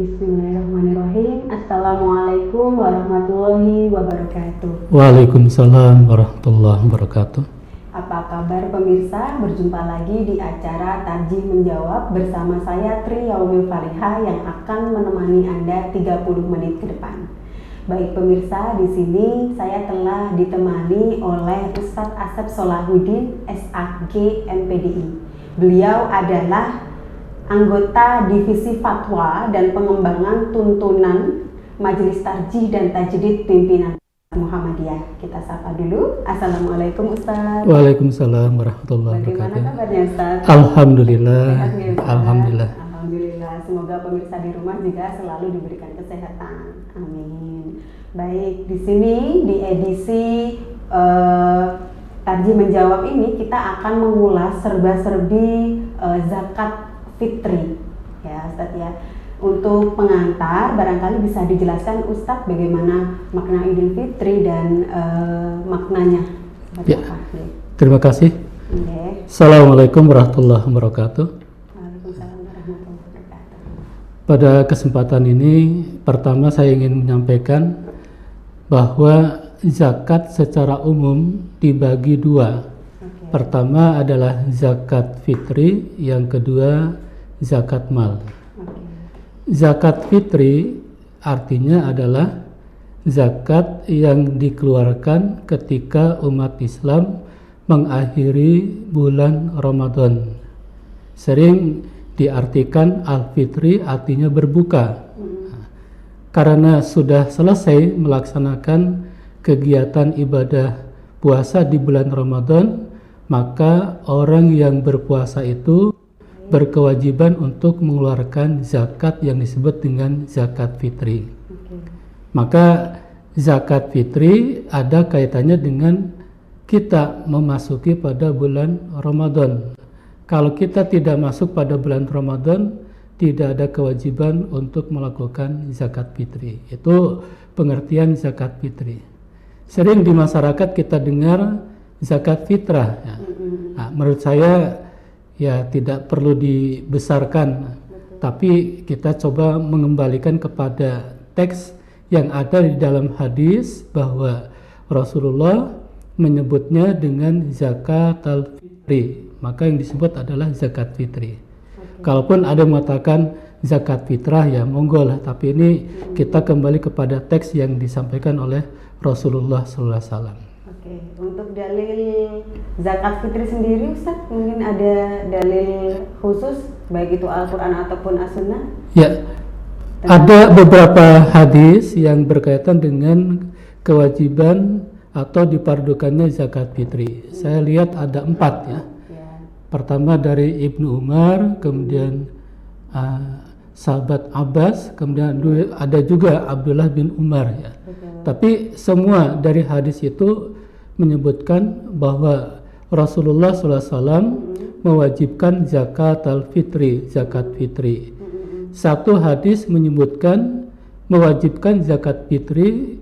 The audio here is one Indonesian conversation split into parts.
Bismillahirrahmanirrahim. Assalamualaikum warahmatullahi wabarakatuh. Waalaikumsalam warahmatullahi wabarakatuh. Apa kabar pemirsa? Berjumpa lagi di acara Tarjih Menjawab bersama saya Tri Yaumil Faliha yang akan menemani Anda 30 menit ke depan. Baik pemirsa, di sini saya telah ditemani oleh Ustadz Asep Solahuddin, SAG MPDI. Beliau adalah anggota Divisi Fatwa dan Pengembangan Tuntunan Majelis Tarjih dan Tajdid Pimpinan Muhammadiyah. Kita sapa dulu. Assalamualaikum Ustaz. Waalaikumsalam warahmatullahi wabarakatuh. Bagaimana kabarnya Ustaz? Alhamdulillah. Sehat ya, Ustaz? Alhamdulillah. Alhamdulillah. Semoga pemirsa di rumah juga selalu diberikan kesehatan. Amin. Baik, di sini di edisi Tarjih Menjawab ini kita akan mengulas serba-serbi zakat fitri, ya Ustadz ya. Untuk pengantar, barangkali bisa dijelaskan Ustadz bagaimana makna Idul Fitri dan maknanya. Ya. Terima kasih. Okay. Assalamualaikum warahmatullahi wabarakatuh. Waalaikumsalam warahmatullahi wabarakatuh. Pada kesempatan ini, pertama saya ingin menyampaikan bahwa zakat secara umum dibagi dua. Okay. Pertama adalah zakat fitri, yang kedua zakat mal. Zakat fitri artinya adalah zakat yang dikeluarkan ketika umat Islam mengakhiri bulan Ramadan. Sering diartikan al-fitri artinya berbuka. Karena sudah selesai melaksanakan kegiatan ibadah puasa di bulan Ramadan, maka orang yang berpuasa itu berkewajiban untuk mengeluarkan zakat yang disebut dengan zakat fitri. Maka zakat fitri ada kaitannya dengan kita memasuki pada bulan Ramadan. Kalau kita tidak masuk pada bulan Ramadan, tidak ada kewajiban untuk melakukan zakat fitri. Itu pengertian zakat fitri. Sering di masyarakat kita dengar zakat fitrah. Ya. Nah, menurut saya ya tidak perlu dibesarkan. Tapi kita coba mengembalikan kepada teks yang ada di dalam hadis bahwa Rasulullah menyebutnya dengan zakat al-fitri, maka yang disebut adalah zakat fitri. Kalaupun ada yang mengatakan zakat fitrah, ya monggo lah, tapi ini kita kembali kepada teks yang disampaikan oleh Rasulullah SAW. Oke, untuk dalil zakat fitri sendiri Ustaz, mungkin ada dalil khusus baik itu Al-Quran ataupun As-Sunnah? Ya, ada beberapa hadis yang berkaitan dengan kewajiban atau dipardukannya zakat fitri. Saya lihat ada 4 ya. Pertama dari Ibnu Umar, kemudian sahabat Abbas, kemudian ada juga Abdullah bin Umar ya. Tapi semua dari hadis itu menyebutkan bahwa Rasulullah SAW mewajibkan zakat al-fitri, zakat fitri. Satu hadis menyebutkan mewajibkan zakat fitri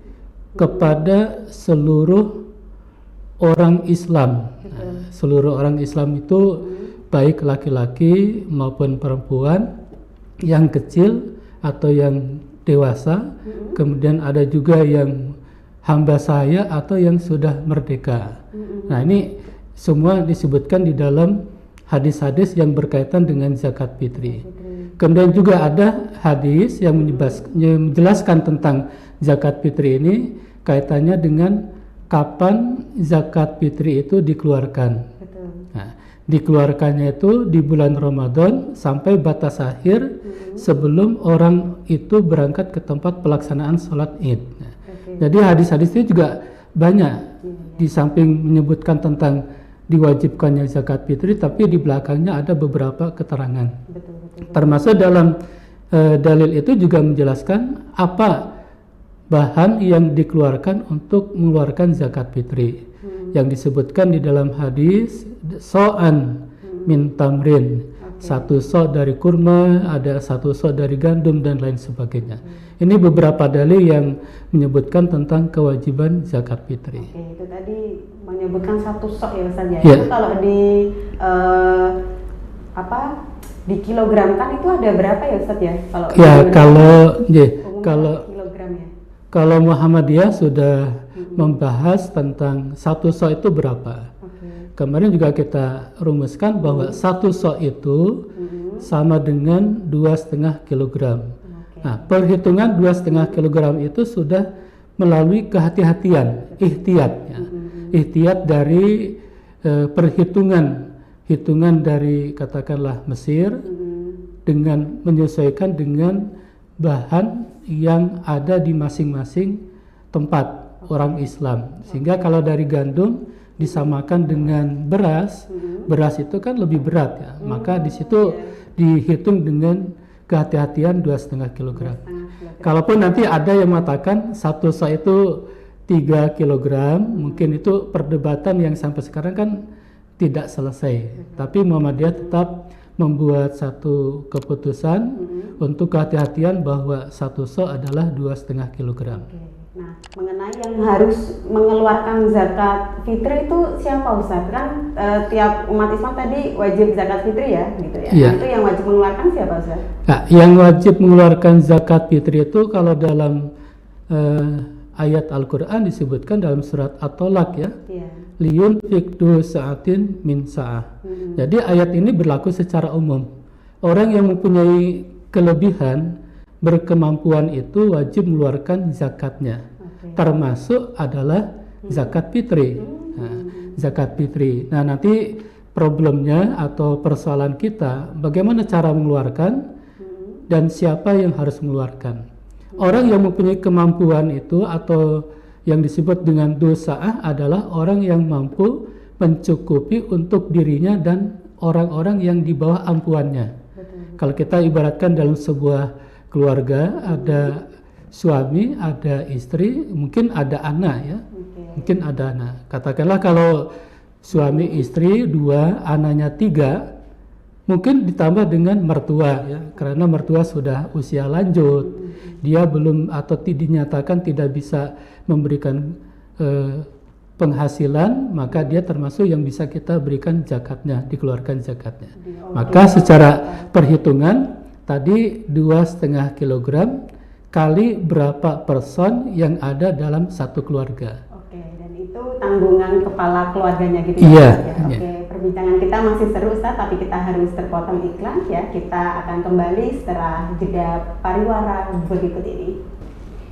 kepada seluruh orang Islam. Nah, seluruh orang Islam itu baik laki-laki maupun perempuan, yang kecil atau yang dewasa, kemudian ada juga yang hamba saya atau yang sudah merdeka. Nah, ini semua disebutkan di dalam hadis-hadis yang berkaitan dengan zakat fitri. Kemudian juga ada hadis yang menjelaskan tentang zakat fitri ini, kaitannya dengan kapan zakat fitri itu dikeluarkan. Nah, dikeluarkannya itu di bulan Ramadan sampai batas akhir sebelum orang itu berangkat ke tempat pelaksanaan sholat Id. Nah, jadi hadis-hadis itu juga banyak, di samping menyebutkan tentang diwajibkannya zakat fitri, tapi di belakangnya ada beberapa keterangan. Termasuk dalam dalil itu juga menjelaskan apa bahan yang dikeluarkan untuk mengeluarkan zakat fitri. Yang disebutkan di dalam hadis so'an min tamrin, satu sok dari kurma, ada satu sok dari gandum dan lain sebagainya. Ini beberapa dalil yang menyebutkan tentang kewajiban zakat fitri. Oke, itu tadi menyebutkan satu sok ya Ustaz ya. Ya. Itu kalau di di kilogramkan itu ada berapa ya Ustadz ya? Ya, kalau kilogram ya. Kalau Muhammadiyah sudah membahas tentang satu so itu berapa. Kemarin juga kita rumuskan bahwa satu so itu sama dengan 2,5 kilogram. Nah, perhitungan 2,5 kilogram itu sudah melalui kehati-hatian, ihtiyat, ya. Ihtiyat dari hitungan dari katakanlah Mesir dengan menyesuaikan dengan bahan yang ada di masing-masing tempat orang Islam. Sehingga kalau dari gandum disamakan dengan beras, beras itu kan lebih berat ya. Maka di situ dihitung dengan kehati-hatian 2,5 kilogram. Kalaupun nanti ada yang mengatakan satu sa itu 3 kilogram, mungkin itu perdebatan yang sampai sekarang kan tidak selesai. Tapi Muhammadiyah tetap membuat satu keputusan untuk kehati-hatian bahwa satu sa adalah 2,5 kilogram. Nah, mengenai yang harus mengeluarkan zakat fitri itu siapa Ustaz? Kan tiap umat Islam tadi wajib zakat fitri ya, gitu ya. Yeah. Itu yang wajib mengeluarkan siapa Ustaz? Nah, yang wajib mengeluarkan zakat fitri itu kalau dalam ayat Al-Quran disebutkan dalam surat At-Tolak ya. Yeah. Liyun fikdu sa'atin min sa'ah. Jadi ayat ini berlaku secara umum. Orang yang mempunyai kelebihan berkemampuan itu wajib mengeluarkan zakatnya, termasuk adalah zakat fitri. Nah, zakat fitri. Nah, nanti problemnya atau persoalan kita bagaimana cara mengeluarkan dan siapa yang harus mengeluarkan. Orang yang mempunyai kemampuan itu atau yang disebut dengan dosa'ah adalah orang yang mampu mencukupi untuk dirinya dan orang-orang yang di bawah ampuannya. Kalau kita ibaratkan dalam sebuah keluarga, ada suami, ada istri, mungkin ada anak ya. Mungkin ada anak. Katakanlah kalau suami istri 2, anaknya 3, mungkin ditambah dengan mertua ya, karena mertua sudah usia lanjut, dia belum atau dinyatakan tidak bisa memberikan penghasilan, maka dia termasuk yang bisa kita berikan zakatnya, dikeluarkan zakatnya. Maka secara perhitungan tadi 2,5 kilogram kali berapa person yang ada dalam satu keluarga. Oke, dan itu tanggungan kepala keluarganya gitu ya? Iya. Oke, perbincangan kita masih seru Ustaz, tapi kita harus terpotong iklan ya. Kita akan kembali setelah jeda pariwara berikut ini.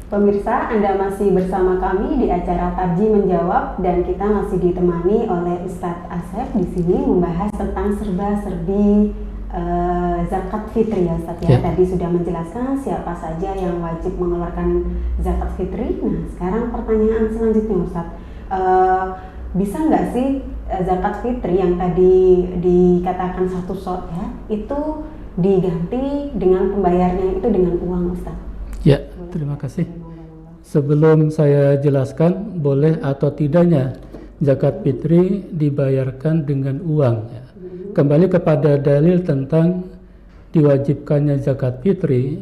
Pemirsa, Anda masih bersama kami di acara Tarji Menjawab dan kita masih ditemani oleh Ustadz Asep di sini membahas tentang serba-serbi zakat fitri ya Ustadz ya. Tadi sudah menjelaskan siapa saja yang wajib mengeluarkan zakat fitri. Nah, sekarang pertanyaan selanjutnya Ustadz, bisa nggak sih zakat fitri yang tadi dikatakan satu sot ya itu diganti dengan pembayarnya itu dengan uang Ustadz? Ya, terima kasih. Sebelum saya jelaskan boleh atau tidaknya zakat fitri dibayarkan dengan uang ya. Kembali kepada dalil tentang diwajibkannya zakat fitri,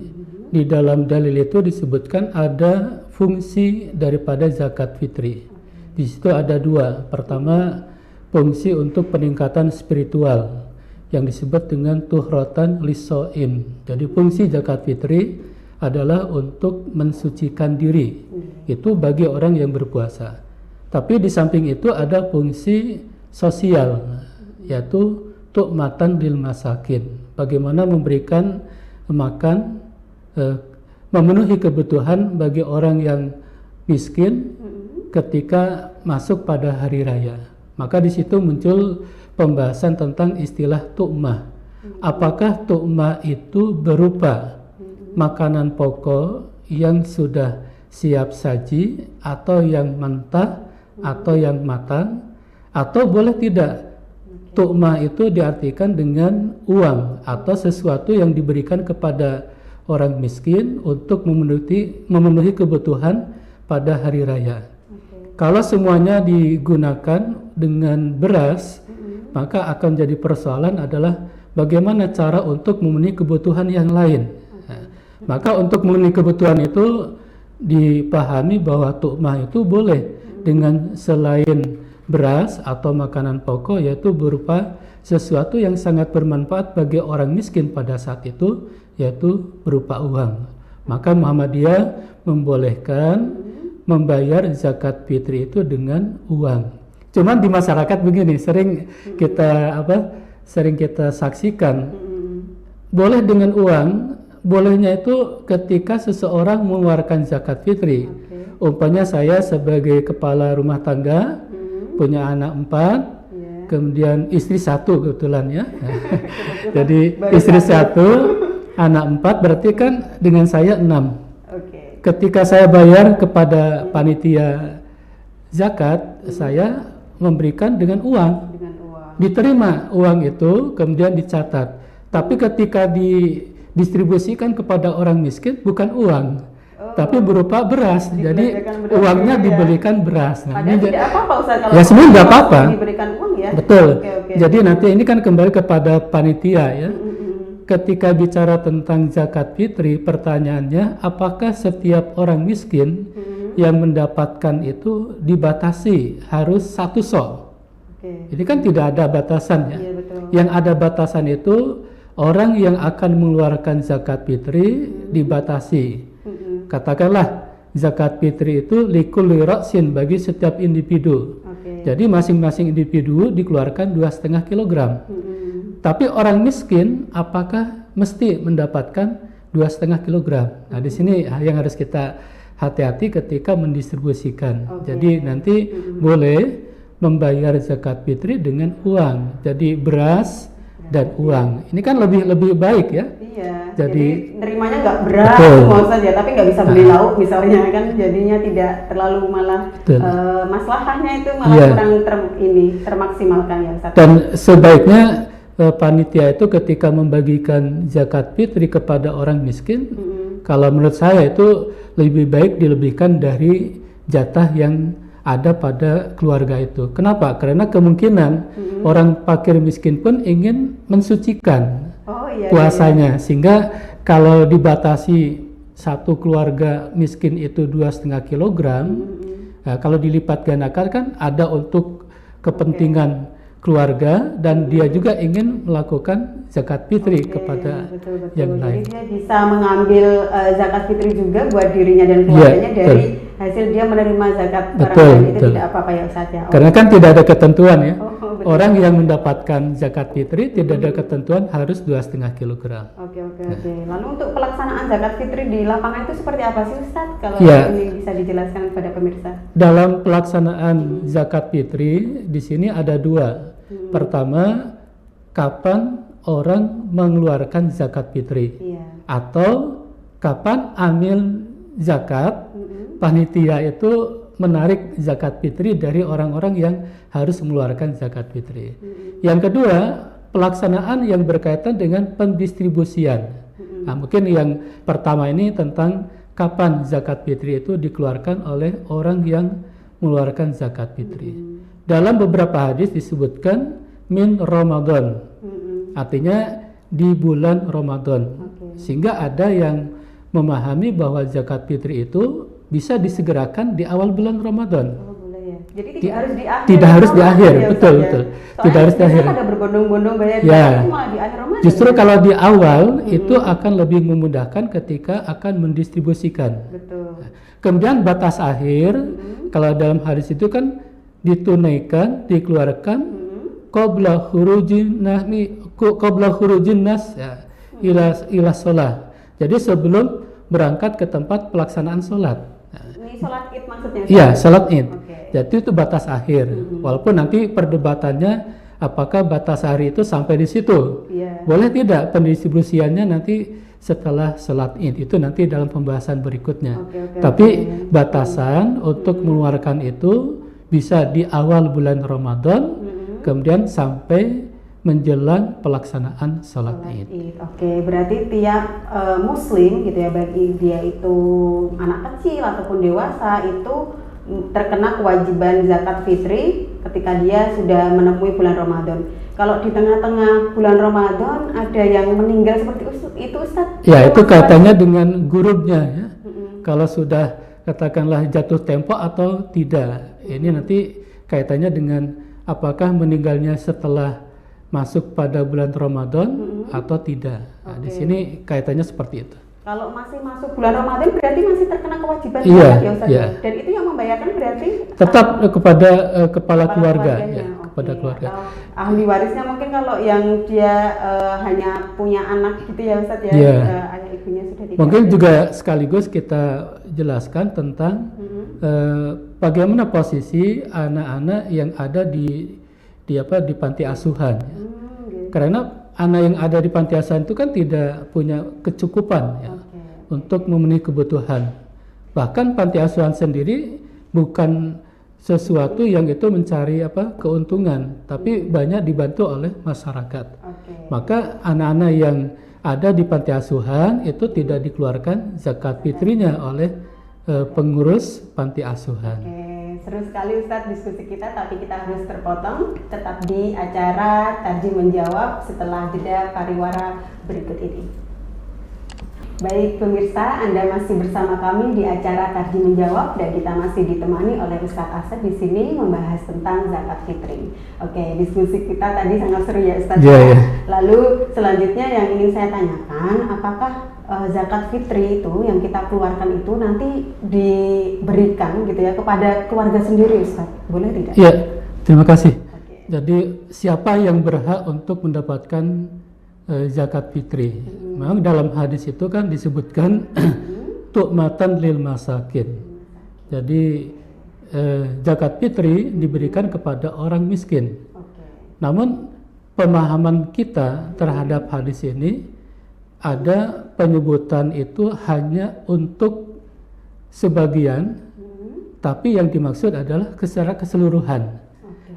di dalam dalil itu disebutkan ada fungsi daripada zakat fitri. Di situ ada 2. Pertama, fungsi untuk peningkatan spiritual yang disebut dengan tuhratan lisoim. Jadi fungsi zakat fitri adalah untuk mensucikan diri, itu bagi orang yang berpuasa. Tapi di samping itu ada fungsi sosial, yaitu tu'matan lil masakin, bagaimana memberikan makan, memenuhi kebutuhan bagi orang yang miskin ketika masuk pada hari raya. Maka di situ muncul pembahasan tentang istilah tu'mah. Apakah tu'mah itu berupa makanan pokok yang sudah siap saji atau yang mentah atau yang matang, atau boleh tidak tu'mah itu diartikan dengan uang atau sesuatu yang diberikan kepada orang miskin untuk memenuhi kebutuhan pada hari raya. Kalau semuanya digunakan dengan beras, maka akan jadi persoalan adalah bagaimana cara untuk memenuhi kebutuhan yang lain. Maka untuk memenuhi kebutuhan itu dipahami bahwa tu'mah itu boleh dengan selain beras atau makanan pokok, yaitu berupa sesuatu yang sangat bermanfaat bagi orang miskin pada saat itu, yaitu berupa uang. Maka Muhammadiyah membolehkan membayar zakat fitri itu dengan uang. Cuman di masyarakat begini, sering kita saksikan, boleh dengan uang, bolehnya itu ketika seseorang mengeluarkan zakat fitri. Umpamanya saya sebagai kepala rumah tangga, punya anak 4, kemudian istri 1 kebetulan ya. Jadi istri 1, anak 4, berarti kan dengan saya 6. Ketika saya bayar kepada panitia zakat, saya memberikan dengan uang. Diterima uang itu, kemudian dicatat. Tapi ketika didistribusikan kepada orang miskin, bukan uang, tapi berupa beras. Jadi uangnya dibelikan beras. Nah, ini tidak apa-apa Ustaz, kalau ya sebenarnya tidak apa-apa. Diberikan uang ya. Betul. Jadi nanti ini kan kembali kepada panitia ya. Ketika bicara tentang zakat fitri, pertanyaannya apakah setiap orang miskin yang mendapatkan itu dibatasi harus 1 sok? Ini kan tidak ada batasan ya. Yang ada batasan itu orang yang akan mengeluarkan zakat fitri dibatasi. Katakanlah zakat fitri itu likulli ra'sin, bagi setiap individu. Jadi masing-masing individu dikeluarkan 2,5 kilogram. Tapi orang miskin apakah mesti mendapatkan 2,5 kilogram? Nah, di sini yang harus kita hati-hati ketika mendistribusikan. Jadi nanti boleh membayar zakat fitri dengan uang. Jadi beras dan uang. Ini kan lebih baik ya. Iya. Jadi nerimanya nggak beras semua saja, tapi nggak bisa beli lauk misalnya kan, jadinya tidak terlalu malah maslahahnya itu malah kurang termaksimalkan ya Ustaz. Dan sebaiknya panitia itu ketika membagikan zakat fitri kepada orang miskin, kalau menurut saya itu lebih baik dilebihkan dari jatah yang ada pada keluarga itu. Kenapa? Karena kemungkinan orang fakir miskin pun ingin mensucikan puasanya, sehingga kalau dibatasi satu keluarga miskin itu 2,5 kilogram, nah, kalau dilipat gandakan kan ada untuk kepentingan keluarga, dan dia juga ingin melakukan zakat fitri kepada yang lain. Jadi dia bisa mengambil zakat fitri juga buat dirinya dan keluarganya dari hasil dia menerima zakat barang lain, itu tidak apa-apa ya Ustaz ya. Karena kan tidak ada ketentuan ya. Orang yang mendapatkan zakat fitri tidak ada ketentuan harus 2,5 kilogram. Oke. Lalu untuk pelaksanaan zakat fitri di lapangan itu seperti apa sih Ustaz? Kalau ini bisa dijelaskan kepada pemirsa. Dalam pelaksanaan zakat fitri di sini ada 2. Pertama, kapan orang mengeluarkan zakat fitri, atau kapan amil zakat, panitia itu menarik zakat fitri dari orang-orang yang harus mengeluarkan zakat fitri. Yang kedua, pelaksanaan yang berkaitan dengan pendistribusian. Nah, mungkin yang pertama ini tentang kapan zakat fitri itu dikeluarkan oleh orang yang mengeluarkan zakat fitri. Dalam beberapa hadis disebutkan min Ramadan, artinya di bulan Ramadan. Sehingga ada yang memahami bahwa zakat fitri itu bisa disegerakan di awal bulan Ramadan. Jadi tidak harus di akhir. Tidak harus di akhir, betul. Tidak harus di akhir. Ada berbondong-bondong bayar malah di akhir Ramadan. Justru kalau di awal itu akan lebih memudahkan ketika akan mendistribusikan. Kemudian batas akhir, kalau dalam hadis itu kan ditunaikan, dikeluarkan qabla khurujin nas ila shalah. Jadi sebelum berangkat ke tempat pelaksanaan sholat. Ini sholat Id maksudnya? Iya, sholat Id. Jadi itu batas akhir. Walaupun nanti perdebatannya apakah batas hari itu sampai di situ. Boleh tidak pendistribusiannya nanti setelah sholat Id, itu nanti dalam pembahasan berikutnya. Tapi batasan untuk mengeluarkan itu bisa di awal bulan Ramadan, kemudian sampai menjelang pelaksanaan sholat Id. Berarti tiap muslim gitu ya, bagi dia itu anak kecil ataupun dewasa, itu terkena kewajiban zakat fitri ketika dia sudah menemui bulan Ramadan. Kalau di tengah-tengah bulan Ramadan ada yang meninggal seperti itu Ustaz? Ya, itu kaitannya dengan gurubnya ya. Kalau sudah katakanlah jatuh tempo atau tidak, ini nanti kaitannya dengan apakah meninggalnya setelah masuk pada bulan Ramadan atau tidak. Nah, di sini kaitannya seperti itu. Kalau masih masuk bulan Ramadan berarti masih terkena kewajiban Iya, ya Ustaz. iya. Dan itu yang membayarkan berarti Tetap kepada kepala keluarga, keluarganya. ya, kepada keluarga. Atau ahli warisnya mungkin kalau yang dia hanya punya anak gitu ya Ustaz ya, Iya. ayah ibunya sudah tidak Mungkin ada. juga sekaligus kita jelaskan tentang bagaimana posisi anak-anak yang ada di panti asuhan. Ya. Gitu. Karena anak yang ada di panti asuhan itu kan tidak punya kecukupan ya, untuk memenuhi kebutuhan. Bahkan panti asuhan sendiri bukan sesuatu yang itu mencari keuntungan, tapi banyak dibantu oleh masyarakat. Maka anak-anak yang ada di panti asuhan itu tidak dikeluarkan zakat fitrinya oleh pengurus panti asuhan. Seru sekali Ustadz diskusi kita, tapi kita harus terpotong. Tetap di acara Tarji Menjawab setelah jeda pariwara berikut ini. Baik pemirsa, Anda masih bersama kami di acara Tarji Menjawab dan kita masih ditemani oleh Ustadz Asep di sini membahas tentang zakat fitri. Oke, diskusi kita tadi sangat seru ya Ustadz. Yeah. Lalu selanjutnya yang ingin saya tanyakan, apakah zakat fitri itu yang kita keluarkan itu nanti diberikan gitu ya kepada keluarga sendiri Ustaz? Boleh tidak? Iya, terima kasih. Jadi siapa yang berhak untuk mendapatkan zakat fitri? Memang dalam hadis itu kan disebutkan tu'matan lil masakin. Jadi zakat fitri diberikan kepada orang miskin. Namun pemahaman kita terhadap hadis ini ada penyebutan itu hanya untuk sebagian, tapi yang dimaksud adalah secara keseluruhan.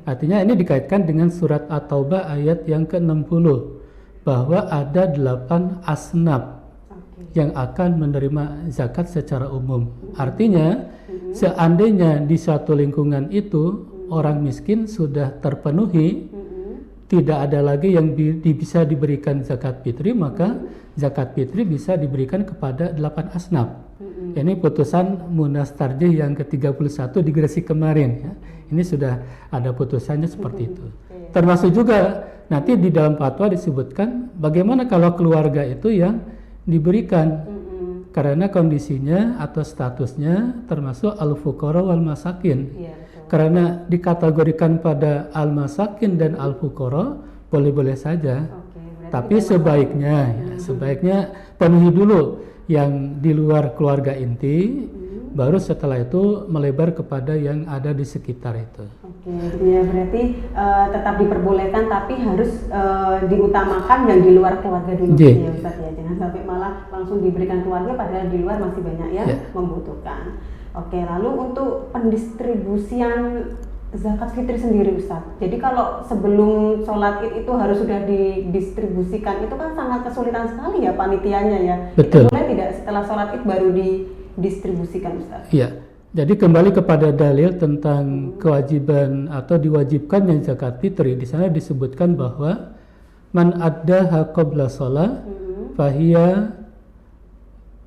Artinya ini dikaitkan dengan surat At-Taubah ayat yang ke-60 bahwa ada 8 asnaf yang akan menerima zakat secara umum. Artinya seandainya di suatu lingkungan itu orang miskin sudah terpenuhi, tidak ada lagi yang bisa diberikan zakat fitri, maka zakat fitri bisa diberikan kepada 8 asnaf. Ini putusan Munas Tarjih yang ke-31 di Gresik kemarin ya. Ini sudah ada putusannya seperti itu. Termasuk juga nanti di dalam fatwa disebutkan bagaimana kalau keluarga itu yang diberikan, karena kondisinya atau statusnya termasuk al-fuqara wal masakin. Karena dikategorikan pada al-masakin dan al-fuqara boleh-boleh saja. Tapi sebaiknya penuhi dulu yang di luar keluarga inti, baru setelah itu melebar kepada yang ada di sekitar itu. Ya berarti tetap diperbolehkan tapi harus diutamakan yang di luar keluarga dulu ya Ustaz ya. Jangan sampai malah langsung diberikan keluarga padahal di luar masih banyak yang membutuhkan. Oke, lalu untuk pendistribusian zakat fitri sendiri Ustaz. Jadi kalau sebelum sholat Id itu harus sudah didistribusikan, itu kan sangat kesulitan sekali ya panitianya ya. Betul. Itu boleh tidak setelah sholat Id baru didistribusikan Ustaz? Iya. Jadi kembali kepada dalil tentang kewajiban atau diwajibkannya zakat fitri, di sana disebutkan bahwa man addaha qabla shalah fahiya,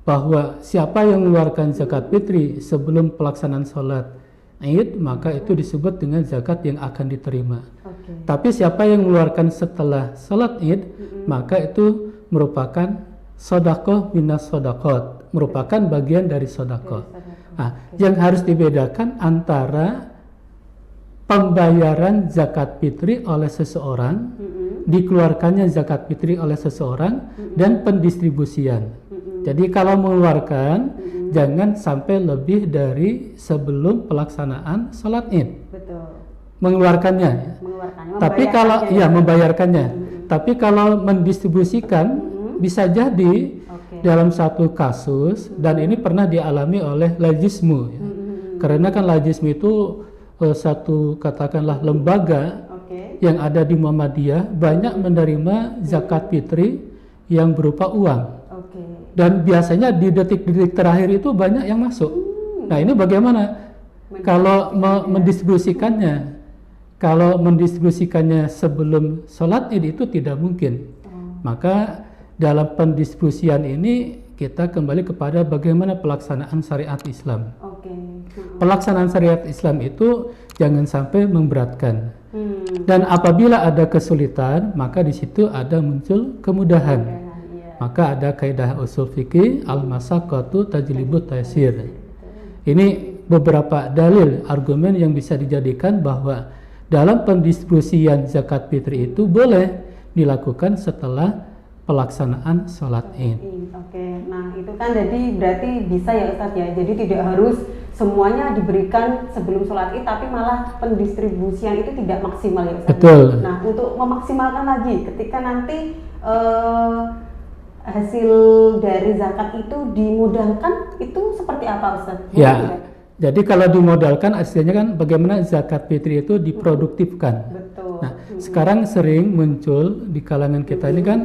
bahwa siapa yang mengeluarkan zakat fitri sebelum pelaksanaan sholat Id, maka itu disebut dengan zakat yang akan diterima. Tapi siapa yang mengeluarkan setelah sholat Id, maka itu merupakan sodakoh minas sodakot, merupakan bagian dari sodakoh. Nah, yang harus dibedakan antara pembayaran zakat fitri oleh seseorang, dikeluarkannya zakat fitri oleh seseorang, dan pendistribusian. Jadi kalau mengeluarkan jangan sampai lebih dari sebelum pelaksanaan sholat Id. Betul. Mengeluarkannya. Tapi kalau membayarkannya. Tapi kalau mendistribusikan bisa jadi dalam satu kasus, dan ini pernah dialami oleh Lajismu ya. Karena kan Lajismu itu satu katakanlah lembaga yang ada di Muhammadiyah banyak menerima zakat fitri yang berupa uang. Dan biasanya di detik-detik terakhir itu banyak yang masuk. Nah ini bagaimana kalau mendistribusikannya? Kalau mendistribusikannya sebelum sholat Id itu tidak mungkin. Maka dalam pendistribusian ini kita kembali kepada bagaimana pelaksanaan syariat Islam. Pelaksanaan syariat Islam itu jangan sampai memberatkan. Dan apabila ada kesulitan, maka di situ ada muncul kemudahan. Maka ada kaidah usul fikih al-masyaqqatu tajlibut taysir. Ini beberapa dalil argumen yang bisa dijadikan bahwa dalam pendistribusian zakat fitri itu boleh dilakukan setelah pelaksanaan sholat Id. Oke, nah itu kan jadi berarti bisa ya Ustadz ya. Jadi tidak harus semuanya diberikan sebelum sholat Id, tapi malah pendistribusian itu tidak maksimal ya Ustadz. Betul. Nah untuk memaksimalkan lagi, ketika nanti hasil dari zakat itu dimodalkan, itu seperti apa Ustadz? Ya, jadi kalau dimodalkan hasilnya kan bagaimana zakat fitri itu diproduktifkan. Betul. Nah, sekarang sering muncul di kalangan kita ini kan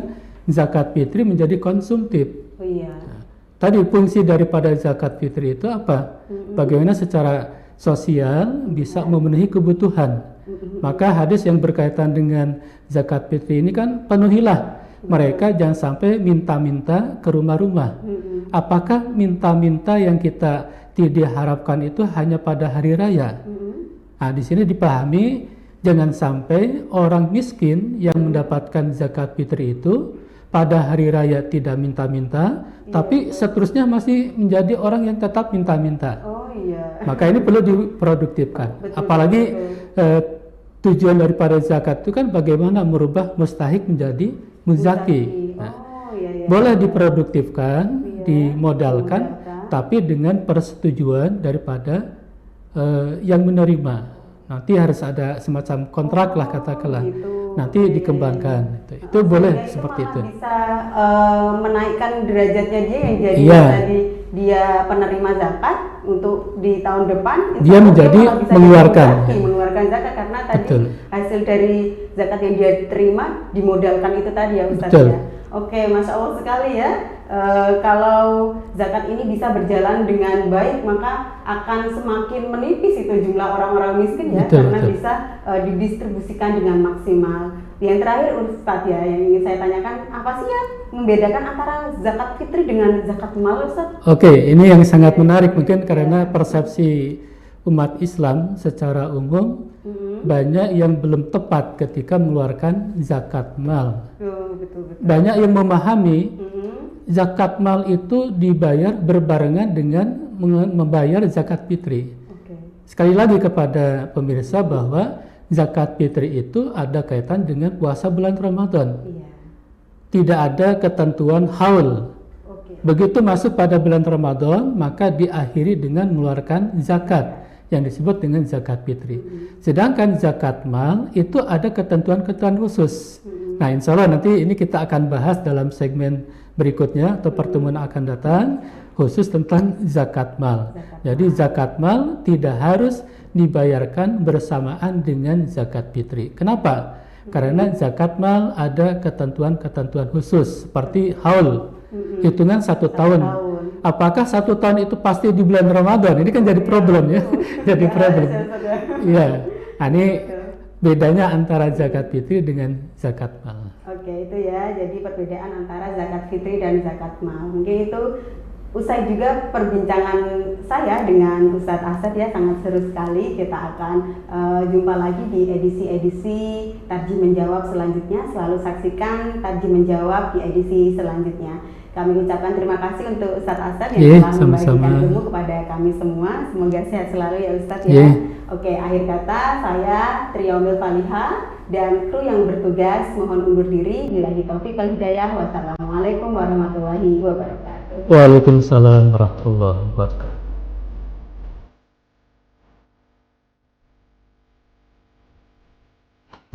zakat fitri menjadi konsumtif. Oh iya. Nah, tadi fungsi daripada zakat fitri itu apa? Bagaimana secara sosial bisa memenuhi kebutuhan. Maka hadis yang berkaitan dengan zakat fitri ini kan penuhilah mereka, jangan sampai minta-minta ke rumah-rumah. Apakah minta-minta yang kita tidak harapkan itu hanya pada hari raya? Nah, di sini dipahami jangan sampai orang miskin yang mendapatkan zakat fitri itu pada hari raya tidak minta-minta, tapi seterusnya masih menjadi orang yang tetap minta-minta. Oh iya. Maka ini perlu diproduktifkan. Betul, apalagi tujuan daripada zakat itu kan bagaimana merubah mustahik menjadi muzaki. Nah, boleh diproduktifkan, dimodalkan, tapi dengan persetujuan daripada yang menerima. Nanti harus ada semacam kontrak lah katakanlah. Nanti dikembangkan. Itu boleh seperti itu. Bisa menaikkan derajatnya dia yang jadi tadi dia penerima zakat untuk di tahun depan. Dia menjadi mengeluarkan zakat karena tadi hasil dari zakat yang dia terima dimodalkan itu tadi ya Ustaz ya. Oke, Masya Allah sekali ya. Kalau zakat ini bisa berjalan dengan baik, maka akan semakin menipis itu jumlah orang-orang miskin ya, karena bisa didistribusikan dengan maksimal. Yang terakhir Ustaz ya, yang ingin saya tanyakan, apa sih ya membedakan antara zakat fitri dengan zakat mal Ustaz? Oke, ini yang sangat menarik mungkin karena persepsi umat Islam secara umum banyak yang belum tepat ketika mengeluarkan zakat mal. Betul. Banyak yang memahami zakat mal itu dibayar berbarengan dengan membayar zakat fitri. Sekali lagi kepada pemirsa bahwa zakat fitri itu ada kaitan dengan puasa bulan Ramadan. Tidak ada ketentuan haul. Begitu masuk pada bulan Ramadan, maka diakhiri dengan mengeluarkan zakat yang disebut dengan zakat fitri. Sedangkan zakat mal itu ada ketentuan-ketentuan khusus. Nah, insya Allah nanti ini kita akan bahas dalam segmen berikutnya atau pertemuan akan datang khusus tentang zakat mal. Jadi zakat mal tidak harus dibayarkan bersamaan dengan zakat fitri. Kenapa? Karena zakat mal ada ketentuan-ketentuan khusus seperti haul, hitungan 1 tahun. Apakah 1 tahun itu pasti di bulan Ramadan? Ini kan jadi problem ya. Jadi problem. Iya. Nah, ini bedanya antara zakat fitri dengan zakat mal. Oke, itu ya. Jadi perbedaan antara zakat fitri dan zakat mal. Mungkin itu usai juga perbincangan saya dengan Ustadz Asad ya, sangat seru sekali. Kita akan jumpa lagi di edisi-edisi Tarjih Menjawab selanjutnya. Selalu saksikan Tarjih Menjawab di edisi selanjutnya. Kami ucapkan terima kasih untuk Ustadz Asad yang telah membagikan ilmu kepada kami semua. Semoga sehat selalu ya Ustadz ya. Oke, akhir kata saya Triyaumil Falihah dan kru yang bertugas mohon undur diri. Billahi taufiq wal hidayah. Wassalamualaikum warahmatullahi wabarakatuh. Waalaikumsalam warahmatullahi wabarakatuh.